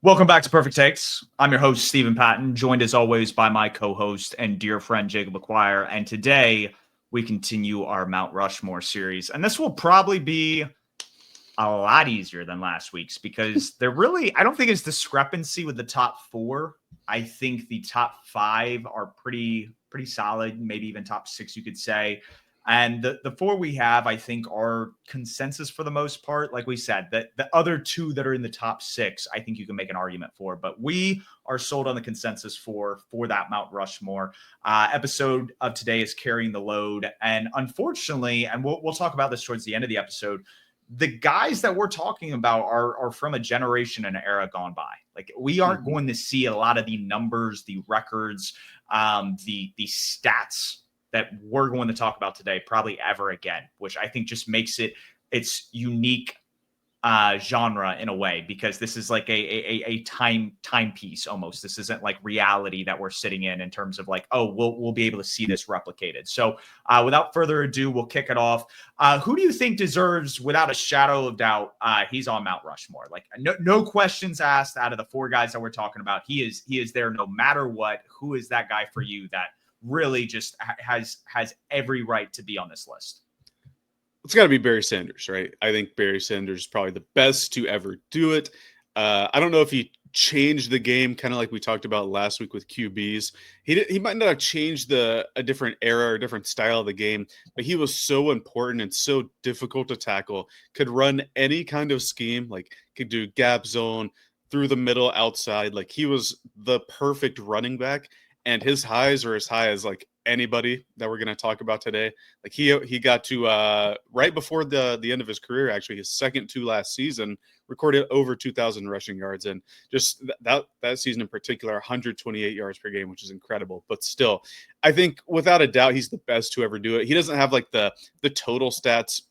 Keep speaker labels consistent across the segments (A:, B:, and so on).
A: Welcome back to Purrfect Takes. I'm your host, Stephen Patton, joined as always by my co-host and dear friend, Jacob McGuire. And today we continue our Mount Rushmore series. And this will probably be a lot easier than last week's because I don't think it's discrepancy with the top four. I think the top five are pretty solid, maybe even top six, you could say. And the four we have, I think, are consensus for the most part. Like we said, that the other two that are in the top six, I think you can make an argument for. But we are sold on the consensus for that Mount Rushmore. Episode of today is carrying the load. And unfortunately, and we'll talk about this towards the end of the episode, the guys that we're talking about are from a generation and an era gone by. Like we aren't going to see a lot of the numbers, the records, the stats that we're going to talk about today probably ever again, which I think just makes its unique genre in a way, because this is like a timepiece almost. This isn't like reality that we're sitting in terms of like, oh, we'll be able to see this replicated. So without further ado, we'll kick it off. Who do you think deserves, without a shadow of doubt, he's on Mount Rushmore? Like no questions asked out of the four guys that we're talking about. He is there no matter what. Who is that guy for you that really just has every right to be on this list?
B: It's got to be Barry Sanders, right? I think Barry Sanders is probably the best to ever do it. I don't know if he changed the game, kind of like we talked about last week with QBs. He might not have changed a different era or different style of the game, but he was so important and so difficult to tackle. Could run any kind of scheme, like could do gap zone, through the middle, outside. Like he was the perfect running back. And his highs are as high as like anybody that we're going to talk about today. Like he got to right before the end of his career, actually his second to last season, recorded over 2,000 rushing yards, and just that season in particular, 128 yards per game, which is incredible. But still, I think without a doubt he's the best to ever do it. He doesn't have like the total stats,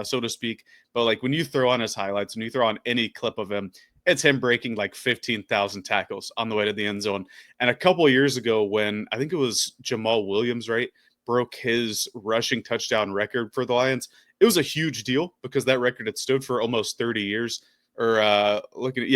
B: so to speak, but like when you throw on his highlights, when you throw on any clip of him, it's him breaking like 15,000 tackles on the way to the end zone. And a couple of years ago, when I think it was Jamal Williams, right, broke his rushing touchdown record for the Lions, it was a huge deal because that record had stood for almost 30 years, or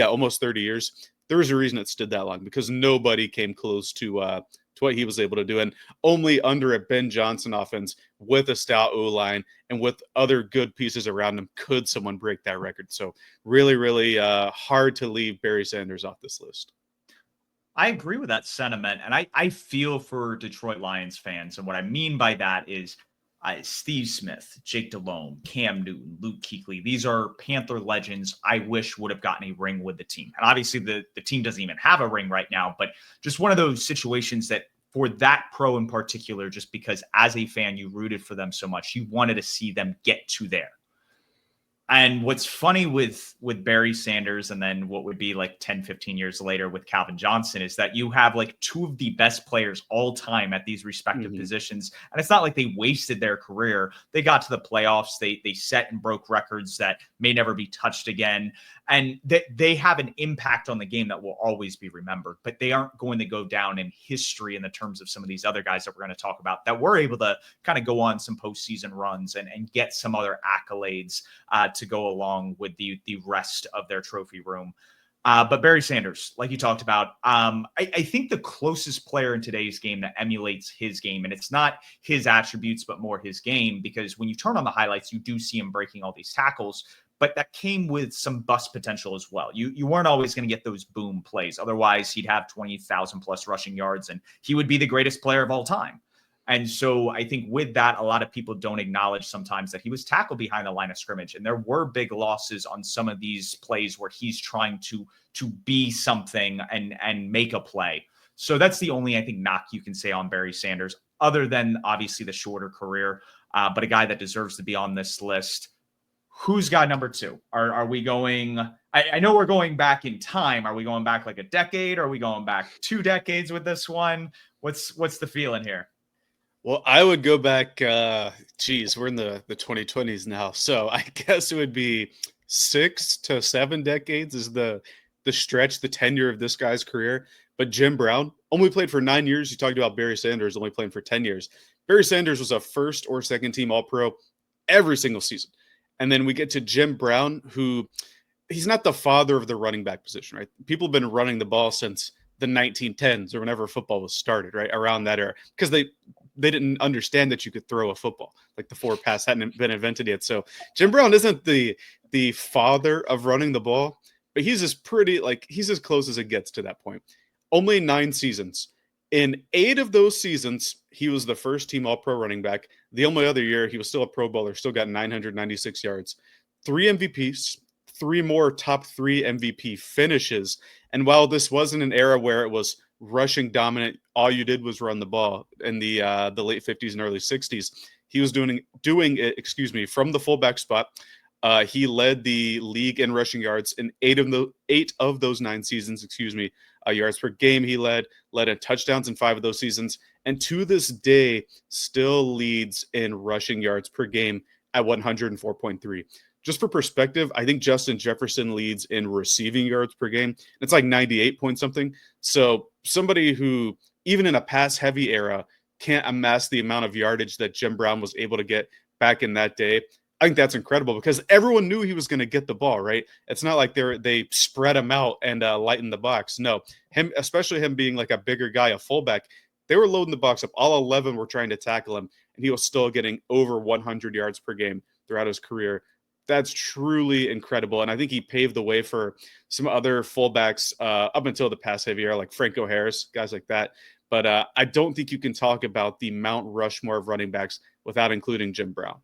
B: almost 30 years. There was a reason it stood that long, because nobody came close to what he was able to do. And only under a Ben Johnson offense with a stout O-line and with other good pieces around him could someone break that record. So really, really hard to leave Barry Sanders off this list.
A: I agree with that sentiment. And I feel for Detroit Lions fans. And what I mean by that is Steve Smith, Jake Delhomme, Cam Newton, Luke Kuechly. These are Panther legends I wish would have gotten a ring with the team. And obviously the team doesn't even have a ring right now, but just one of those situations that for that pro in particular, just because as a fan, you rooted for them so much, you wanted to see them get to there. And what's funny with Barry Sanders and then what would be like 10, 15 years later with Calvin Johnson is that you have like two of the best players all time at these respective positions. And it's not like they wasted their career. They got to the playoffs. They set and broke records that may never be touched again. And they have an impact on the game that will always be remembered, but they aren't going to go down in history in the terms of some of these other guys that we're going to talk about that were able to kind of go on some postseason runs and get some other accolades to go along with the rest of their trophy room. But Barry Sanders, like you talked about, I think the closest player in today's game that emulates his game, and it's not his attributes, but more his game, because when you turn on the highlights, you do see him breaking all these tackles, but that came with some bust potential as well. You weren't always going to get those boom plays. Otherwise, he'd have 20,000 plus rushing yards, and he would be the greatest player of all time. And so I think with that, a lot of people don't acknowledge sometimes that he was tackled behind the line of scrimmage. And there were big losses on some of these plays where he's trying to be something and make a play. So that's the only, I think, knock you can say on Barry Sanders, other than obviously the shorter career, but a guy that deserves to be on this list. Who's got number two? Are we going, I know we're going back in time. Are we going back like a decade? Are we going back 2 decades with this one? What's the feeling here?
B: Well, I would go back, we're in the 2020s now. So I guess it would be 6 to 7 decades is the stretch, the tenure of this guy's career. But Jim Brown only played for 9 years. You talked about Barry Sanders only playing for 10 years. Barry Sanders was a first or second team All-Pro every single season. And then we get to Jim Brown, who he's not the father of the running back position, right? People have been running the ball since the 1910s or whenever football was started, right? Around that era, because they didn't understand that you could throw a football. Like the forward pass hadn't been invented yet. So Jim Brown isn't the father of running the ball, but he's he's as close as it gets to that point. Only 9 seasons. In 8 of those seasons, he was the first team All-Pro running back. The only other year, he was still a Pro Bowler, still got 996 yards, 3 MVPs, 3 more top 3 MVP finishes. And while this wasn't an era where it was rushing dominant, all you did was run the ball in the late 50s and early 60s, he was doing it, from the fullback spot. He led the league in rushing yards in 8 of those 9 seasons, yards per game he led in touchdowns in 5 of those seasons, and to this day still leads in rushing yards per game at 104.3. Just for perspective, I think Justin Jefferson leads in receiving yards per game. It's like 98 point something. So somebody who, even in a pass-heavy era, can't amass the amount of yardage that Jim Brown was able to get back in that day. I think that's incredible because everyone knew he was going to get the ball, right? It's not like they spread him out and lighten the box. No, especially him being like a bigger guy, a fullback, they were loading the box up. All 11 were trying to tackle him, and he was still getting over 100 yards per game throughout his career. That's truly incredible, and I think he paved the way for some other fullbacks up until the pass-heavy era, like Franco Harris, guys like that. But I don't think you can talk about the Mount Rushmore of running backs without including Jim Brown.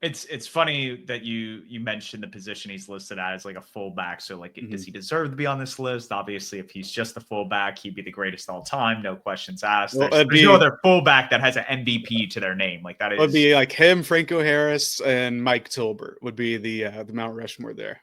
A: It's funny that you mentioned the position he's listed at as like a fullback. So like, does he deserve to be on this list? Obviously, if he's just a fullback, he'd be the greatest all time. No questions asked.
B: Well,
A: there's no other fullback that has an MVP to their name. Like that is. It
B: would be like him, Franco Harris, and Mike Tolbert would be the Mount Rushmore there.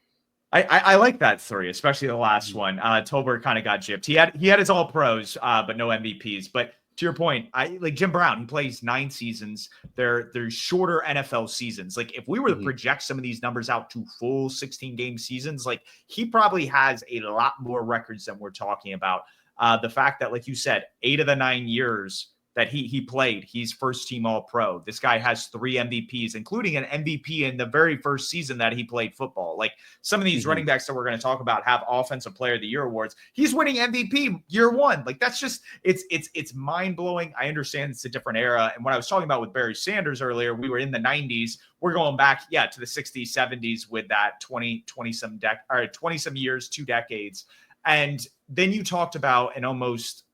A: I like that 3, especially the last one. Tolbert kind of got gypped. He had his all pros, but no MVPs. But to your point, I like Jim Brown. He plays 9 seasons. They're shorter NFL seasons. Like if we were to project some of these numbers out to full 16-game seasons, like he probably has a lot more records than we're talking about. The fact that, like you said, 8 of the 9 years that he played, he's first team All-Pro. This guy has 3 MVPs, including an MVP in the very first season that he played football. Like some of these running backs that we're going to talk about have Offensive Player of the Year awards. He's winning MVP year 1. Like that's just it's mind-blowing. I understand it's a different era. And what I was talking about with Barry Sanders earlier, we were in the 90s. We're going back, to the 60s, 70s with that 20 some years, 2 decades. And then you talked about and almost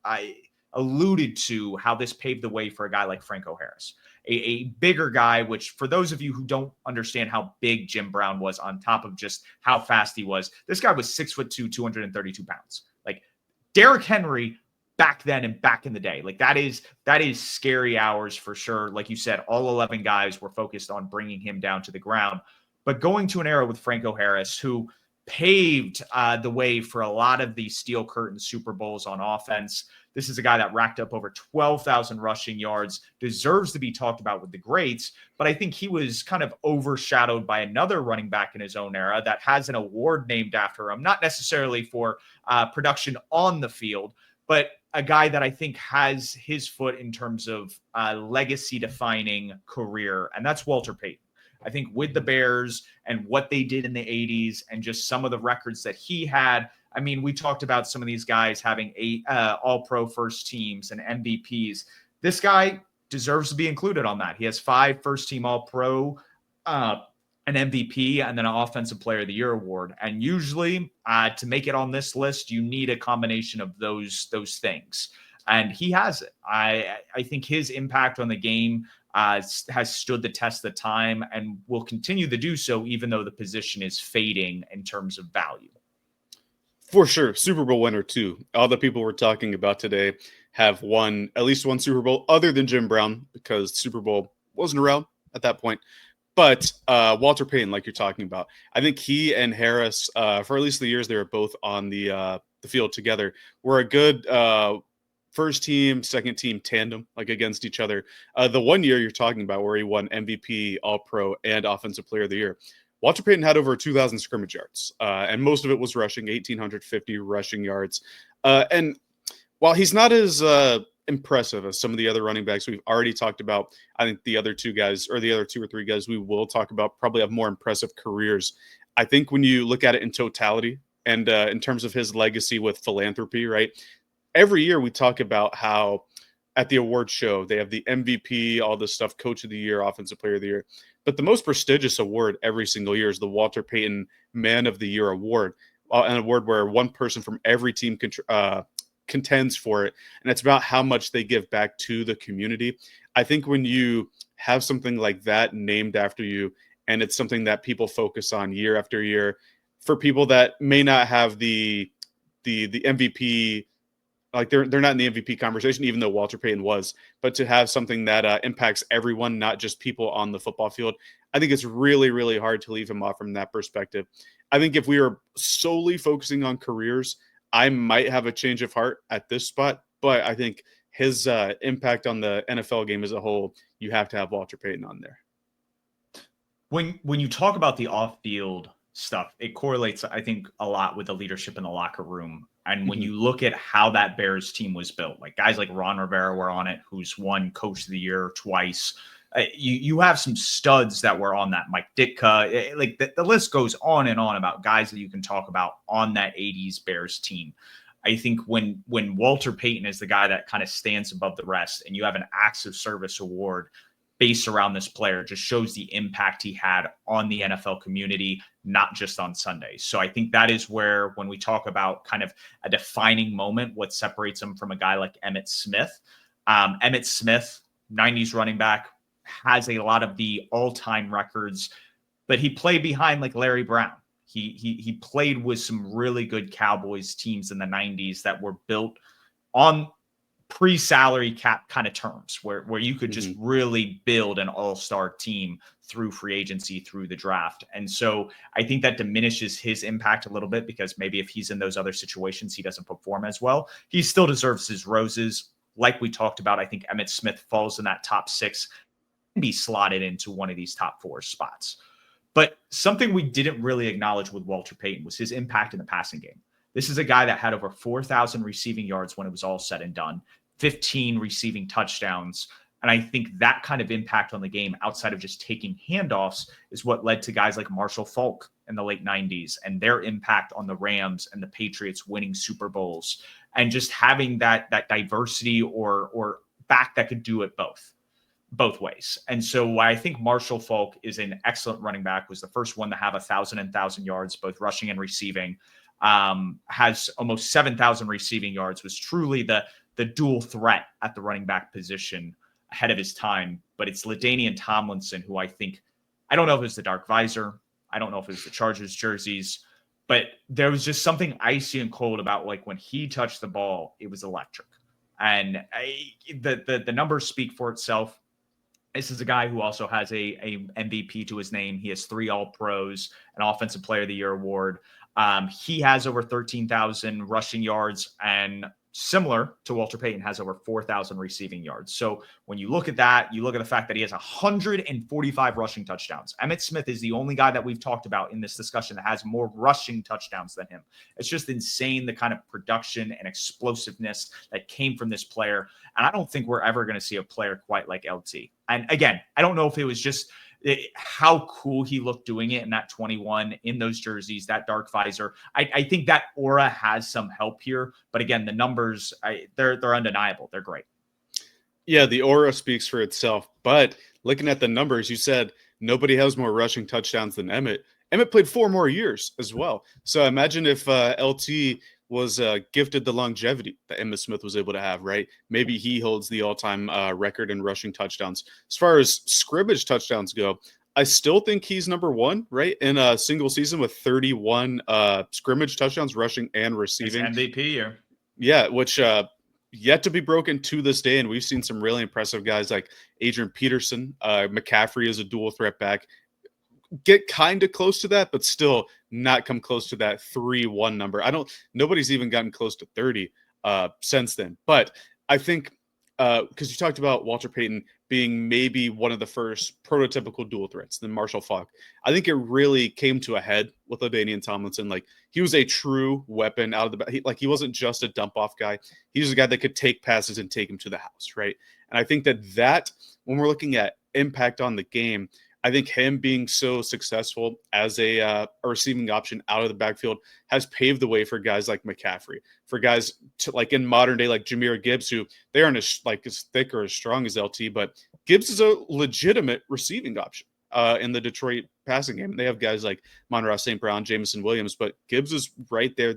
A: alluded to how this paved the way for a guy like Franco Harris, a bigger guy, which for those of you who don't understand how big Jim Brown was on top of just how fast he was, this guy was 6'2", 232 pounds. Like Derrick Henry back then and back in the day. Like that is scary hours for sure. Like you said, all 11 guys were focused on bringing him down to the ground, but going to an era with Franco Harris, who paved the way for a lot of the Steel Curtain Super Bowls on offense. This is a guy that racked up over 12,000 rushing yards, deserves to be talked about with the greats, but I think he was kind of overshadowed by another running back in his own era that has an award named after him, not necessarily for production on the field, but a guy that I think has his foot in terms of legacy-defining career, and that's Walter Payton. I think with the Bears and what they did in the 80s and just some of the records that he had, I mean, we talked about some of these guys having 8 all-pro first teams and MVPs. This guy deserves to be included on that. He has 5 first-team all-pro, an MVP, and then an Offensive Player of the Year award. And usually to make it on this list, you need a combination of those things. And he has it. I think his impact on the game has stood the test of time and will continue to do so, even though the position is fading in terms of value.
B: For sure. Super Bowl winner, too. All the people we're talking about today have won at least one Super Bowl other than Jim Brown, because Super Bowl wasn't around at that point. But Walter Payton, like you're talking about, I think he and Harris, for at least the years they were both on the field together, were a good first team, second team tandem, like against each other. The one year you're talking about where he won MVP, All-Pro, and Offensive Player of the Year, Walter Payton had over 2,000 scrimmage yards, and most of it was rushing, 1,850 rushing yards. And while he's not as impressive as some of the other running backs we've already talked about, I think the other 2 guys, or the other 2 or 3 guys we will talk about, probably have more impressive careers. I think when you look at it in totality and in terms of his legacy with philanthropy, right? Every year we talk about how at the award show they have the MVP, all this stuff, Coach of the Year, Offensive Player of the Year. But the most prestigious award every single year is the Walter Payton Man of the Year award, an award where one person from every team contends for it, and it's about how much they give back to the community. I think when you have something like that named after you, and it's something that people focus on year after year, for people that may not have the MVP, like they're not in the MVP conversation, even though Walter Payton was, but to have something that impacts everyone, not just people on the football field, I think it's really, really hard to leave him off from that perspective. I think if we were solely focusing on careers, I might have a change of heart at this spot, but I think his impact on the NFL game as a whole, you have to have Walter Payton on there.
A: When you talk about the off-field stuff, it correlates, I think, a lot with the leadership in the locker room. And when you look at how that Bears team was built, like guys like Ron Rivera were on it, who's won Coach of the Year twice. You have some studs that were on that, Mike Ditka. Like the list goes on and on about guys that you can talk about on that 80s Bears team. I think when Walter Payton is the guy that kind of stands above the rest, and you have an acts of service award based around this player, just shows the impact he had on the NFL community, not just on Sundays. So I think that is where, when we talk about kind of a defining moment, what separates him from a guy like Emmitt Smith. Emmitt Smith, 90s running back, has a lot of the all-time records, but he played behind like Larry Brown. He played with some really good Cowboys teams in the 90s that were built on pre-salary cap kind of terms, where you could just really build an all-star team through free agency, through the draft. And so I think that diminishes his impact a little bit, because maybe if he's in those other situations, he doesn't perform as well. He still deserves his roses. Like we talked about, I think Emmitt Smith falls in that top 6, and be slotted into one of these top 4 spots. But something we didn't really acknowledge with Walter Payton was his impact in the passing game. This is a guy that had over 4,000 receiving yards when it was all said and done, 15 receiving touchdowns. And I think that kind of impact on the game, outside of just taking handoffs, is what led to guys like Marshall Faulk in the late 90s and their impact on the Rams and the Patriots winning Super Bowls, and just having that diversity or back that could do it both ways. And so I think Marshall Faulk is an excellent running back, was the first one to have 1,000 yards, both rushing and receiving, has almost 7,000 receiving yards, was truly the dual threat at the running back position ahead of his time. But it's LaDainian Tomlinson, who I don't know if it was the dark visor, I don't know if it was the Chargers jerseys, but there was just something icy and cold about, like, when he touched the ball, it was electric. And the numbers speak for itself. This is a guy who also has a MVP to his name. He has 3 All-Pros, an Offensive Player of the Year award. He has over 13,000 rushing yards, and similar to Walter Payton, has over 4,000 receiving yards. So when you look at that, you look at the fact that he has 145 rushing touchdowns. Emmitt Smith is the only guy that we've talked about in this discussion that has more rushing touchdowns than him. It's just insane, the kind of production and explosiveness that came from this player. And I don't think we're ever going to see a player quite like LT. And again, I don't know if it was just how cool he looked doing it in that 21, in those jerseys, that dark visor. I think that aura has some help here. But again, the numbers, they're undeniable. They're great.
B: Yeah, the aura speaks for itself. But looking at the numbers, you said nobody has more rushing touchdowns than Emmitt. Emmitt played 4 more years as well. So imagine if LT was gifted the longevity that Emmitt Smith was able to have, right? Maybe he holds the all-time record in rushing touchdowns. As far as scrimmage touchdowns go, I still think he's number 1, right? In a single season with 31 scrimmage touchdowns, rushing and receiving.
A: It's MVP year.
B: Yeah, which yet to be broken to this day. And we've seen some really impressive guys like Adrian Peterson. McCaffrey is a dual threat back. Get kind of close to that, but still not come close to that 3-1 number. Nobody's even gotten close to 30 since then. But I think because you talked about Walter Payton being maybe one of the first prototypical dual threats, then Marshall Faulk, I think it really came to a head with LaDainian Tomlinson. Like, he was a true weapon out of the back. He wasn't just a dump off guy. He was a guy that could take passes and take him to the house, right? And I think that when we're looking at impact on the game, I think him being so successful as a receiving option out of the backfield has paved the way for guys like McCaffrey, for guys like in modern day, like Jahmyr Gibbs, who they aren't as thick or as strong as LT, but Gibbs is a legitimate receiving option in the Detroit passing game. They have guys like Monroe St. Brown, Jameson Williams, but Gibbs is right there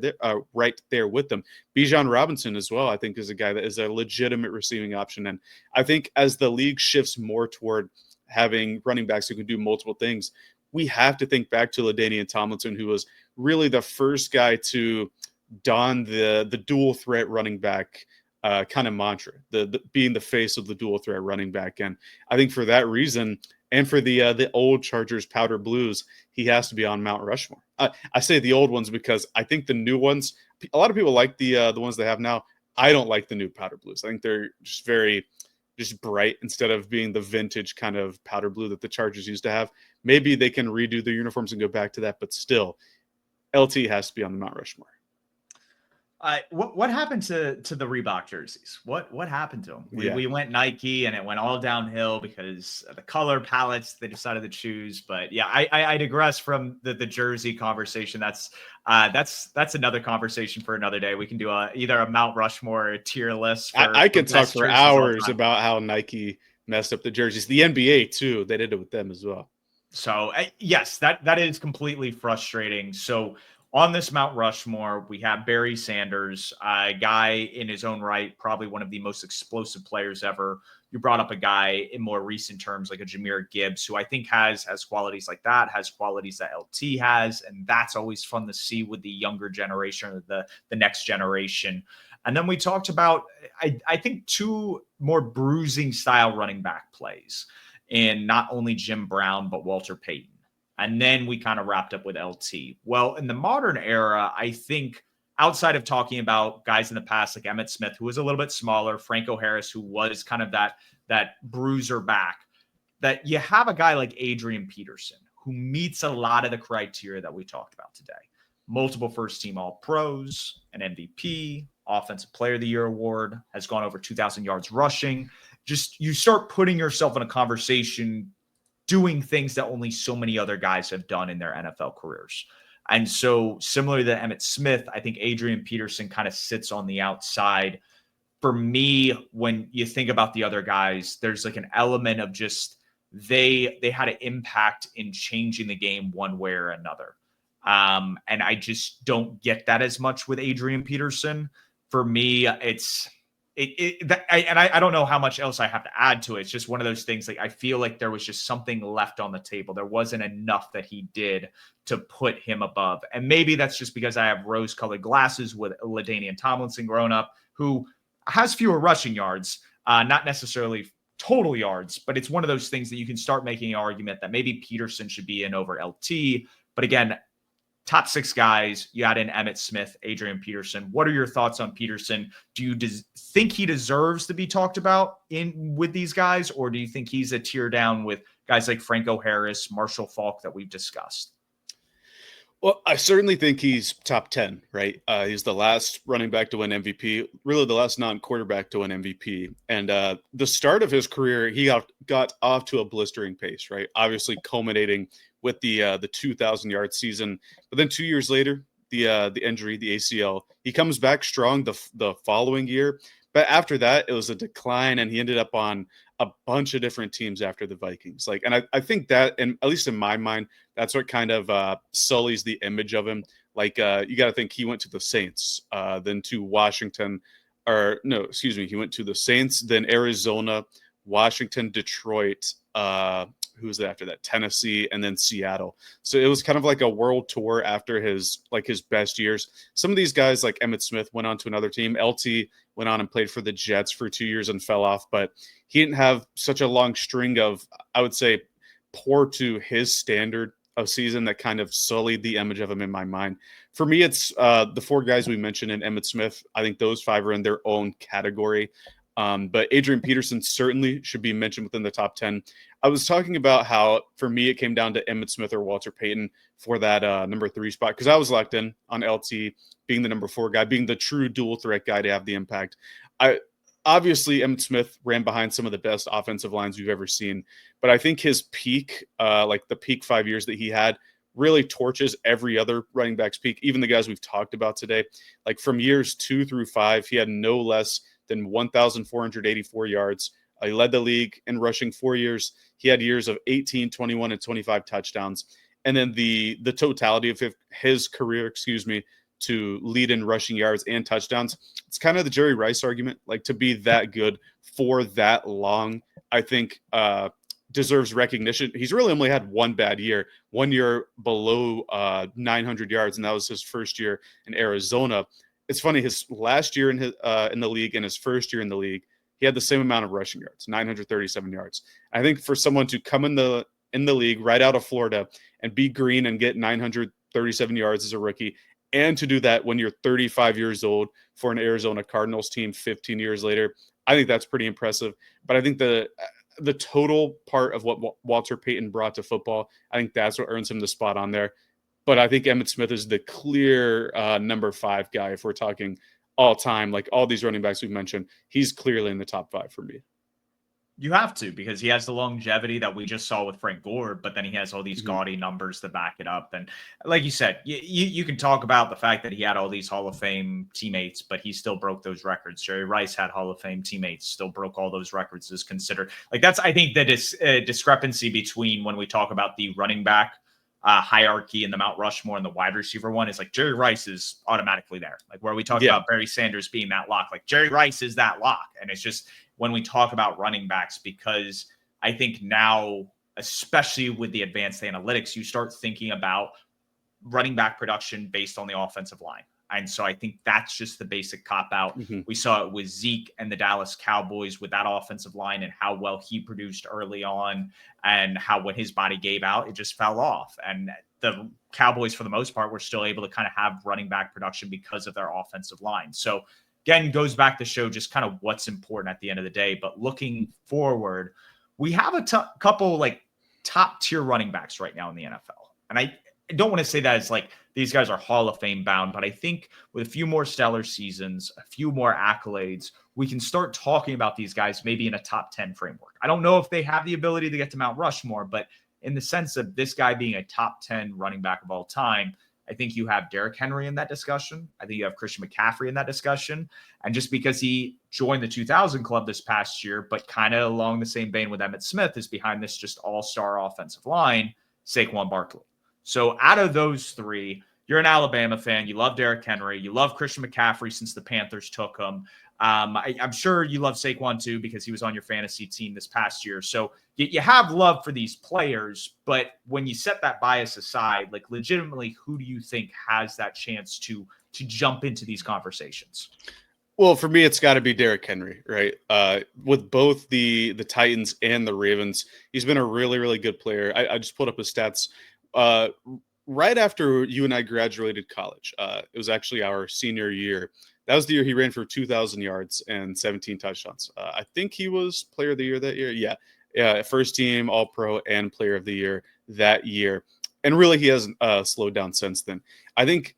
B: with them. Bijan Robinson as well, I think, is a guy that is a legitimate receiving option. And I think as the league shifts more toward having running backs who can do multiple things, we have to think back to LaDainian Tomlinson, who was really the first guy to don the dual threat running back kind of mantra, the being the face of the dual threat running back. And I think for that reason, and for the old Chargers powder blues, he has to be on Mount Rushmore. I say the old ones because I think the new ones, a lot of people like the ones they have now. I don't like the new powder blues. I think they're just very bright instead of being the vintage kind of powder blue that the Chargers used to have. Maybe they can redo their uniforms and go back to that, but still, LT has to be on the Mount Rushmore.
A: What happened to the Reebok jerseys? What happened to them? We went Nike and it went all downhill because of the color palettes they decided to choose. But yeah, I digress from the jersey conversation. That's another conversation for another day. We can do either a Mount Rushmore or a tier list.
B: I can talk for hours about how Nike messed up the jerseys. The NBA too, they did it with them as well.
A: So yes, that is completely frustrating. So on this Mount Rushmore, we have Barry Sanders, a guy in his own right, probably one of the most explosive players ever. You brought up a guy in more recent terms like a Jahmyr Gibbs, who I think has qualities like that, has qualities that LT has, and that's always fun to see with the younger generation or the next generation. And then we talked about, I think, two more bruising style running back plays in not only Jim Brown, but Walter Payton. And then we kind of wrapped up with LT. Well, in the modern era, I think outside of talking about guys in the past like Emmitt Smith, who was a little bit smaller, Franco Harris, who was kind of that bruiser back, that you have a guy like Adrian Peterson, who meets a lot of the criteria that we talked about today. Multiple first-team All-Pros, an MVP, Offensive Player of the Year award, has gone over 2,000 yards rushing. Just you start putting yourself in a conversation doing things that only so many other guys have done in their NFL careers. And so similar to Emmitt Smith, I think Adrian Peterson kind of sits on the outside. For me, when you think about the other guys, there's like an element of just they had an impact in changing the game one way or another. And I just don't get that as much with Adrian Peterson. For me, I don't know how much else I have to add to it. It's just one of those things. Like I feel like there was just something left on the table. There wasn't enough that he did to put him above. And maybe that's just because I have rose-colored glasses with LaDainian Tomlinson growing up, who has fewer rushing yards, not necessarily total yards, but it's one of those things that you can start making an argument that maybe Peterson should be in over LT. But again, top six guys, you add in Emmitt Smith, Adrian Peterson. What are your thoughts on Peterson? Do you think he deserves to be talked about with these guys, or do you think he's a tier down with guys like Franco Harris, Marshall Faulk that we've discussed?
B: Well, I certainly think he's top 10, right? He's the last running back to win MVP, really the last non-quarterback to win MVP. And the start of his career, he got off to a blistering pace, right? Obviously culminating with the 2,000-yard season. But then 2 years later, the injury, the ACL, he comes back strong the following year. But after that, it was a decline, and he ended up on a bunch of different teams after the Vikings. And I think that, and at least in my mind, that's what kind of sullies the image of him. You got to think he went to the Saints, then to Washington, he went to the Saints, then Arizona, Washington, Detroit, who was it after that? Tennessee, and then Seattle. So it was kind of like a world tour after his best years. Some of these guys like Emmitt Smith went on to another team. LT went on and played for the Jets for 2 years and fell off, but he didn't have such a long string of, I would say, poor to his standard of season that kind of sullied the image of him in my mind. For me, it's the four guys we mentioned in Emmitt Smith. I think those five are in their own category. But Adrian Peterson certainly should be mentioned within the top 10. I was talking about how, for me, it came down to Emmitt Smith or Walter Payton for that number 3 spot, because I was locked in on LT being the number 4 guy, being the true dual threat guy to have the impact. obviously Emmitt Smith ran behind some of the best offensive lines we've ever seen, but I think his peak, like the peak 5 years that he had, really torches every other running back's peak, even the guys we've talked about today. Like from years 2 through 5, he had no less than 1,484 yards. He led the league in rushing 4 years. He had years of 18, 21, and 25 touchdowns. And then the totality of his career, to lead in rushing yards and touchdowns, it's kind of the Jerry Rice argument. Like, to be that good for that long, I think deserves recognition. He's really only had one bad year, 1 year below 900 yards, and that was his first year in Arizona. It's funny, his last year in the league and his first year in the league, he had the same amount of rushing yards, 937 yards. I think for someone to come in the league right out of Florida and be green and get 937 yards as a rookie, and to do that when you're 35 years old for an Arizona Cardinals team 15 years later, I think that's pretty impressive. But I think the total part of what Walter Payton brought to football, I think that's what earns him the spot on there. But I think Emmitt Smith is the clear number 5 guy if we're talking all time. Like all these running backs we've mentioned, he's clearly in the top 5 for me.
A: You have to, because he has the longevity that we just saw with Frank Gore, but then he has all these gaudy numbers to back it up. And like you said, you can talk about the fact that he had all these Hall of Fame teammates, but he still broke those records. Jerry Rice had Hall of Fame teammates, still broke all those records as considered. Like that's, I think, the discrepancy between when we talk about the running back hierarchy and the Mount Rushmore and the wide receiver one is like Jerry Rice is automatically there. Like where we talk about Barry Sanders being that lock, like Jerry Rice is that lock. And it's just, when we talk about running backs, because I think now, especially with the advanced analytics, you start thinking about running back production based on the offensive line. And so I think that's just the basic cop out. We saw it with Zeke and the Dallas Cowboys with that offensive line and how well he produced early on, and how when his body gave out, it just fell off. And the Cowboys, for the most part, were still able to kind of have running back production because of their offensive line. So again, goes back to show just kind of what's important at the end of the day. But looking forward, we have a couple like top tier running backs right now in the NFL. And I don't want to say that as like these guys are Hall of Fame bound, but I think with a few more stellar seasons, a few more accolades, we can start talking about these guys maybe in a top 10 framework. I don't know if they have the ability to get to Mount Rushmore, but in the sense of this guy being a top 10 running back of all time, I think you have Derrick Henry in that discussion. I think you have Christian McCaffrey in that discussion. And just because he joined the 2000 club this past year, but kind of along the same vein with Emmitt Smith, is behind this just all-star offensive line, Saquon Barkley. So out of those three, you're an Alabama fan. You love Derrick Henry. You love Christian McCaffrey since the Panthers took him. I'm sure you love Saquon too, because he was on your fantasy team this past year. So you have love for these players, but when you set that bias aside, like legitimately, who do you think has that chance to jump into these conversations?
B: Well, for me, it's got to be Derrick Henry, right? With both the Titans and the Ravens, he's been a really, really good player. I just pulled up his stats. Right after you and I graduated college, it was actually our senior year. That was the year he ran for 2,000 yards and 17 touchdowns. I think he was player of the year that year. Yeah, first team, all-pro, and player of the year that year. And really, he hasn't slowed down since then. I think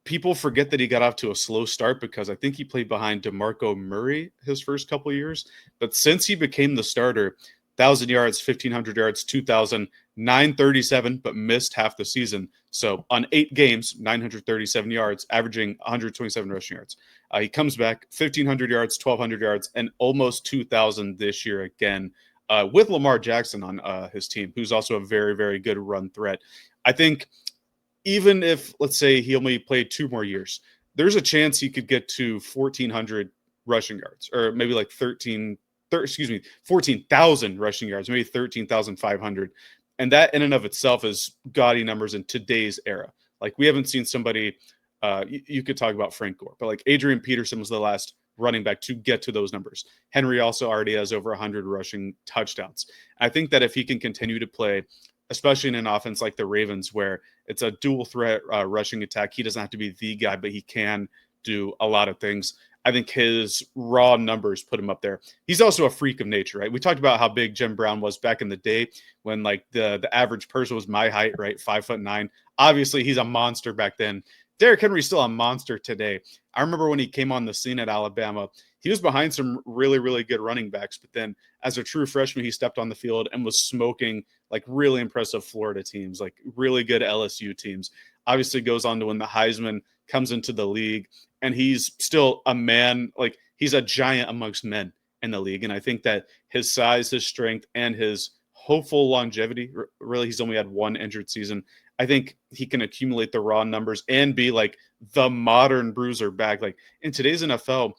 B: people forget that he got off to a slow start because I think he played behind DeMarco Murray his first couple of years. But since he became the starter, 1,000 yards, 1,500 yards, 2,000, 937, but missed half the season. So on 8 games, 937 yards, averaging 127 rushing yards. He comes back 1,500 yards, 1,200 yards, and almost 2,000 this year again, with Lamar Jackson on his team, who's also a very, very good run threat. I think even if, let's say, he only played 2 more years, there's a chance he could get to 1,400 rushing yards, or maybe like 14,000 rushing yards, maybe 13,500. And that in and of itself is gaudy numbers in today's era. Like we haven't seen somebody, you could talk about Frank Gore, but like Adrian Peterson was the last running back to get to those numbers. Henry also already has over 100 rushing touchdowns. I think that if he can continue to play, especially in an offense like the Ravens, where it's a dual threat rushing attack, he doesn't have to be the guy, but he can do a lot of things. I think his raw numbers put him up there. He's also a freak of nature, right? We talked about how big Jim Brown was back in the day when like the average person was my height, right? 5'9". Obviously, he's a monster back then. Derrick Henry's still a monster today. I remember when he came on the scene at Alabama, he was behind some really, really good running backs. But then as a true freshman, he stepped on the field and was smoking like really impressive Florida teams, like really good LSU teams. Obviously goes on to win the Heisman, comes into the league, and he's still a man. Like he's a giant amongst men in the league. And I think that his size, his strength, and his hopeful longevity, really, he's only had one injured season. I think he can accumulate the raw numbers and be like the modern bruiser back. Like in today's NFL,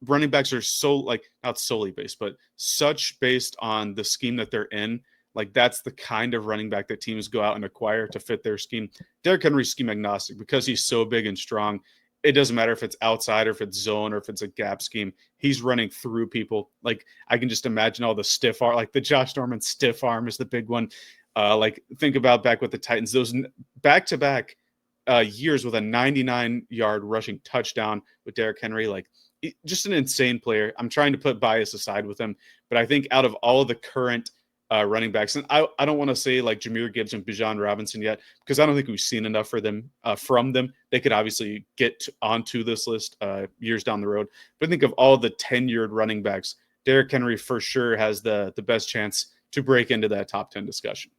B: running backs are so like not solely based, but such based on the scheme that they're in. Like that's the kind of running back that teams go out and acquire to fit their scheme. Derrick Henry's scheme agnostic because he's so big and strong. It doesn't matter if it's outside or if it's zone or if it's a gap scheme. He's running through people. Like I can just imagine all the stiff arm, like the Josh Norman stiff arm is the big one. Like think about back with the Titans, those back-to-back years with a 99-yard rushing touchdown with Derrick Henry. Like just an insane player. I'm trying to put bias aside with him, but I think out of all of the current running backs, and I don't want to say like Jahmyr Gibbs and Bijan Robinson yet, because I don't think we've seen enough for them from them. They could obviously get onto this list years down the road. But I think of all the tenured running backs, Derrick Henry for sure has the best chance to break into that top 10 discussion.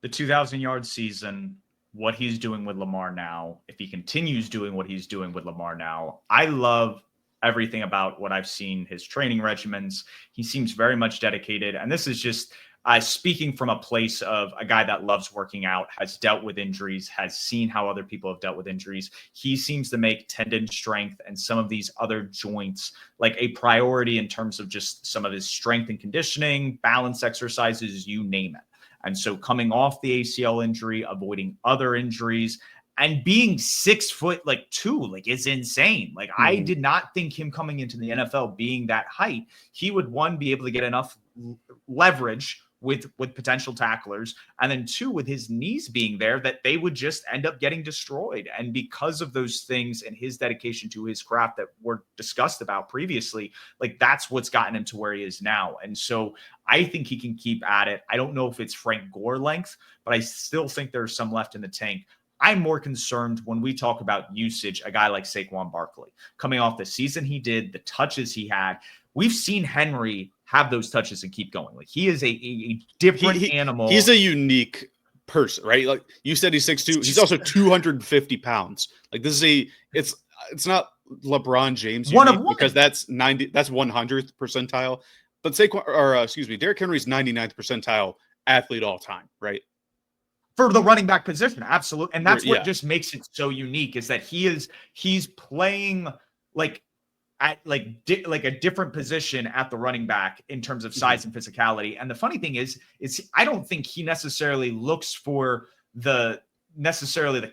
A: The 2,000-yard season, what he's doing with Lamar now, if he continues doing what he's doing with Lamar now, I love everything about what I've seen, his training regimens. He seems very much dedicated. And this is just speaking from a place of a guy that loves working out, has dealt with injuries, has seen how other people have dealt with injuries. He seems to make tendon strength and some of these other joints like a priority in terms of just some of his strength and conditioning, balance exercises, you name it. And so coming off the ACL injury, avoiding other injuries, and being 6'2" like is insane. Like I did not think him coming into the NFL being that height, he would one be able to get enough leverage with potential tacklers, and then two, with his knees being there, that they would just end up getting destroyed. And because of those things and his dedication to his craft that were discussed about previously, like that's what's gotten him to where he is now. And so I think he can keep at it. I don't know if it's Frank Gore length, but I still think there's some left in the tank. I'm more concerned when we talk about usage, a guy like Saquon Barkley coming off the season he did, the touches he had. We've seen Henry have those touches and keep going. Like he is a different animal.
B: He's a unique person, right? Like you said, he's 6'2". He's also 250 pounds. Like this is it's not LeBron James unique because that's 100th percentile. But Derrick Henry's 99th percentile athlete all time, right?
A: For the running back position, absolutely. And that's what just makes it so unique is that he's playing like at a different position at the running back in terms of size and physicality. And the funny thing is I don't think he necessarily looks for the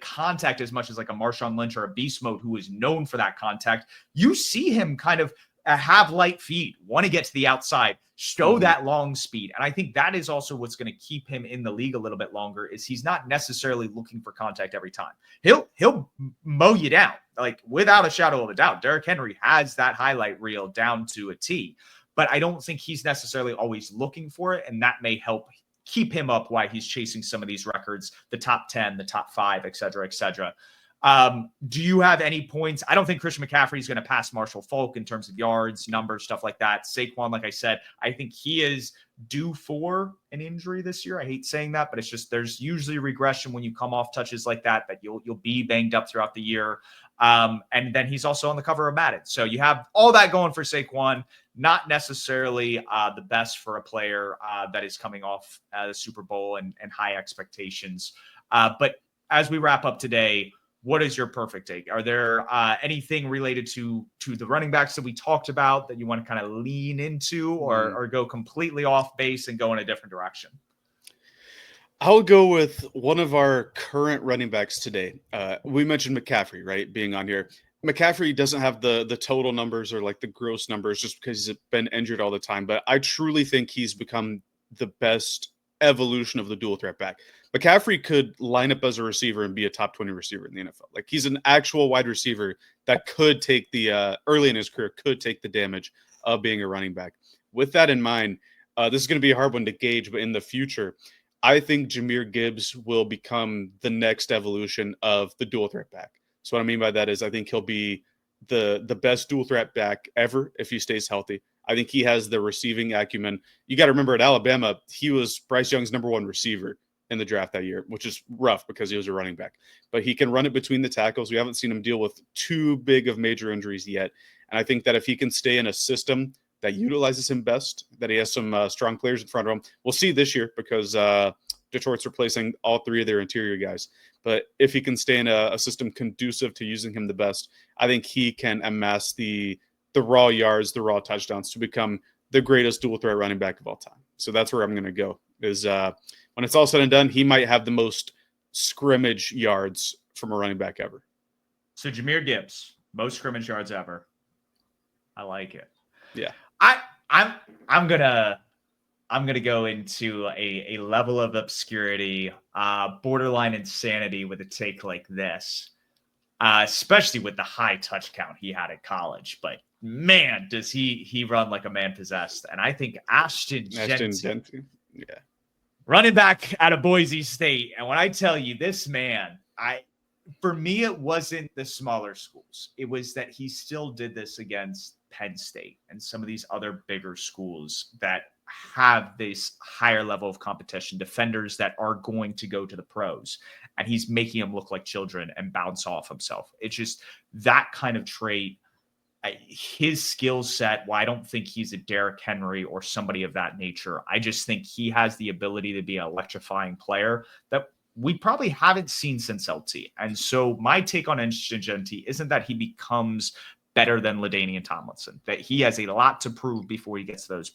A: contact as much as like a Marshawn Lynch or a beast mode who is known for that contact. You see him kind of have light feet, want to get to the outside, show that long speed. And I think that is also what's going to keep him in the league a little bit longer is he's not necessarily looking for contact every time. He'll mow you down, like without a shadow of a doubt. Derrick Henry has that highlight reel down to a T, but I don't think he's necessarily always looking for it. And that may help keep him up while he's chasing some of these records, the top 10, the top 5, et cetera, et cetera. Do you have any points? I don't think Christian McCaffrey is going to pass Marshall Faulk in terms of yards, numbers, stuff like that. Saquon, like I said, I think he is due for an injury this year. I hate saying that, but it's just there's usually regression when you come off touches like that you'll be banged up throughout the year. And then he's also on the cover of Madden. So you have all that going for Saquon, not necessarily the best for a player that is coming off the Super Bowl and high expectations. But as we wrap up today, what is your perfect take? Are there anything related to the running backs that we talked about that you want to kind of lean into or go completely off base and go in a different direction?
B: I'll go with one of our current running backs today. We mentioned McCaffrey, right, being on here. McCaffrey doesn't have the total numbers or like the gross numbers just because he's been injured all the time. But I truly think he's become the best evolution of the dual threat back. McCaffrey could line up as a receiver and be a top 20 receiver in the NFL. Like he's an actual wide receiver that could take the early in his career, could take the damage of being a running back. With that in mind, this is going to be a hard one to gauge, but in the future, I think Jahmyr Gibbs will become the next evolution of the dual threat back. So what I mean by that is I think he'll be the best dual threat back ever if he stays healthy. I think he has the receiving acumen. You got to remember at Alabama, he was Bryce Young's number one receiver in the draft that year, which is rough because he was a running back. But he can run it between the tackles. We haven't seen him deal with too big of major injuries yet. And I think that if he can stay in a system that utilizes him best, that he has some strong players in front of him. We'll see this year because Detroit's replacing all three of their interior guys. But if he can stay in a system conducive to using him the best, I think he can amass the raw yards, the raw touchdowns to become the greatest dual threat running back of all time. So that's where I'm going to go is when it's all said and done, he might have the most scrimmage yards from a running back ever.
A: So Jahmyr Gibbs, most scrimmage yards ever. I like it.
B: Yeah.
A: I'm gonna go into a level of obscurity, borderline insanity with a take like this, especially with the high touch count he had at college. But man, does he run like a man possessed? And I think Ashton Jeanty,
B: yeah,
A: running back out of Boise State. And when I tell you this man, for me, it wasn't the smaller schools. It was that he still did this against Penn State and some of these other bigger schools that have this higher level of competition, defenders that are going to go to the pros, and he's making them look like children and bounce off himself. It's just that kind of trait, his skill set. Well, I don't think he's a Derrick Henry or somebody of that nature. I just think he has the ability to be an electrifying player that we probably haven't seen since LT. And so my take on Jeanty isn't that he becomes better than LaDainian Tomlinson, that he has a lot to prove before he gets to those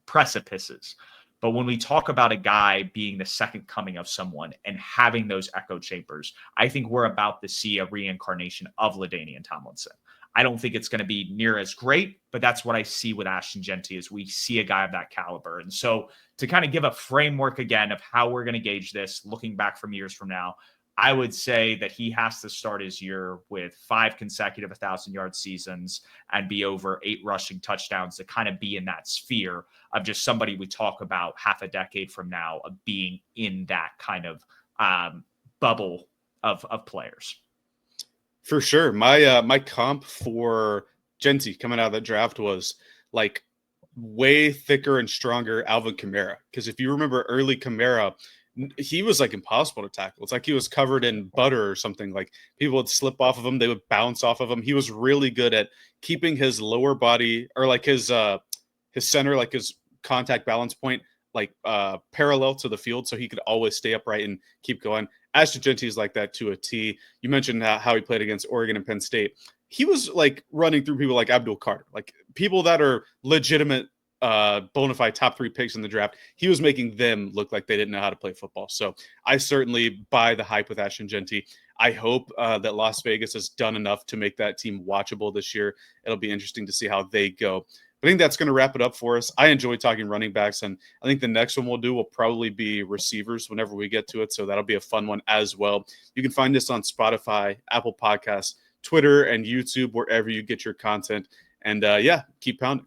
A: precipices. But when we talk about a guy being the second coming of someone and having those echo chambers, I think we're about to see a reincarnation of LaDainian Tomlinson. I don't think it's going to be near as great, but that's what I see with Ashton Jeanty is we see a guy of that caliber. And so to kind of give a framework again of how we're going to gauge this, looking back from years from now, I would say that he has to start his year with 5 consecutive 1,000-yard seasons and be over 8 rushing touchdowns to kind of be in that sphere of just somebody we talk about half a decade from now of being in that kind of bubble of players.
B: For sure. My comp for Jeanty coming out of the draft was like way thicker and stronger Alvin Kamara. Because if you remember early Kamara, he was like impossible to tackle. It's like he was covered in butter or something. Like people would slip off of him, they would bounce off of him. He was really good at keeping his lower body or like his center, like his contact balance point, like parallel to the field, so he could always stay upright and keep going. Ashton Jeanty is like that to a T. You mentioned how he played against Oregon and Penn State. He was like running through people like Abdul Carter, like people that are legitimate bona fide top 3 picks in the draft. He was making them look like they didn't know how to play football. So I certainly buy the hype with Ashton Jeanty. I hope that Las Vegas has done enough to make that team watchable this year. It'll be interesting to see how they go. But I think that's going to wrap it up for us. I enjoy talking running backs, and I think the next one we'll do will probably be receivers whenever we get to it. So that'll be a fun one as well. You can find us on Spotify, Apple Podcasts, Twitter, and YouTube, wherever you get your content. And keep pounding.